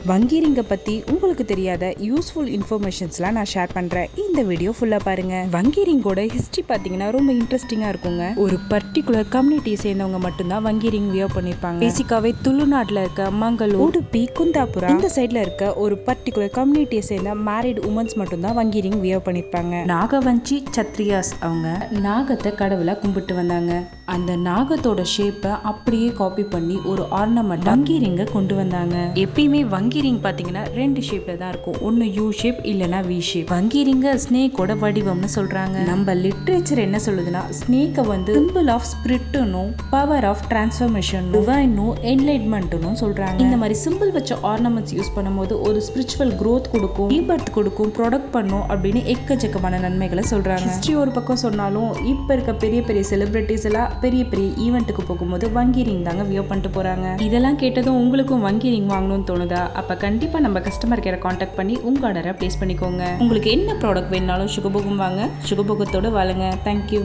வங்கி ரிங்கை பற்றி உங்களுக்கு தெரியாத யூஸ்ஃபுல் இன்ஃபர்மேஷன்ஸ்லாம் நான் ஷேர் பண்ணுறேன். இந்த வீடியோ ஃபுல்லாக பாருங்கள். வங்கி ரிங்கோட ஹிஸ்ட்ரி பார்த்தீங்கன்னா ரொம்ப இன்ட்ரெஸ்டிங்காக இருக்குங்க. ஒரு பர்டிகுலர் கம்யூனிட்டியை சேர்ந்தவங்க மட்டும்தான் வங்கி ரிங் வியர் பண்ணியிருப்பாங்க. பேசிக்காவே துளுநாட்டில் இருக்க மங்களூர், உடுப்பி, குந்தாபுரா இந்த சைடில் இருக்க ஒரு பர்டிகுலர் கம்யூனிட்டியை சேர்ந்த மேரிட் உமன்ஸ் மட்டும்தான் வங்கி ரிங் வியர் பண்ணியிருப்பாங்க. நாகவஞ்சி சத்ரியாஸ் அவங்க நாகத்தை கடவுளை கும்பிட்டு வந்தாங்க. அந்த நாகத்தோட ஷேப்பை அப்படியே காப்பி பண்ணி ஒரு ஆர்னமெண்ட் வங்கி ரிங்கை கொண்டு வந்தாங்க. எப்பயுமே வங்கி ரிங் பார்த்தீங்கன்னா ரெண்டு ஷேப்ல தான் இருக்கும். ஒன்று யூ ஷேப் இல்லைன்னா வி ஷேப். வங்கி ரிங்கை ஸ்னேக்கோட வடிவம்னு சொல்றாங்க. நம்ம லிட்ரேச்சர் என்ன சொல்லுதுன்னா ஸ்னேக்கை வந்து சிம்பிள் ஆஃப் ஸ்பிரிட்னும் பவர் ஆஃப் டிரான்ஸ்ஃபர்மேஷன் டிவைனும் என்லைட்மெண்ட்னும் சொல்றாங்க. இந்த மாதிரி சிம்பிள் வச்ச ஆர்னமெண்ட்ஸ் யூஸ் பண்ணும்போது ஒரு ஸ்பிரிச்சுவல் growth கொடுக்கும், ரீபர்த் கொடுக்கும், ப்ரொடக்ட் பண்ணும் அப்படின்னு எக்கச்சக்கமான நன்மைகளை சொல்றாங்க. ஹிஸ்டரி ஒரு பக்கம் சொன்னாலும் இப்போ இருக்க பெரிய பெரிய செலிபிரிட்டிஸ் எல்லாம் பெரிய பெரிய ஈவெண்ட்டுக்கு போகும்போது வங்கி ரிங் தாங்க வியர் பண்ணிட்டு போறாங்க. இதெல்லாம் கேட்டதும் உங்களுக்கும் வங்கி ரிங் வாங்கணும்னு தோணுதா? அப்ப கண்டிப்பா நம்ம கஸ்டமர் கேரை காண்டாக்ட் பண்ணி உங்க ஆர்டரை பிளேஸ் பண்ணிக்கோங்க. உங்களுக்கு என்ன ப்ராடக்ட் வேணாலும் சுகபோகம் வாங்க. சுகபோகத்தோட வாழுங்க. தேங்க்யூ.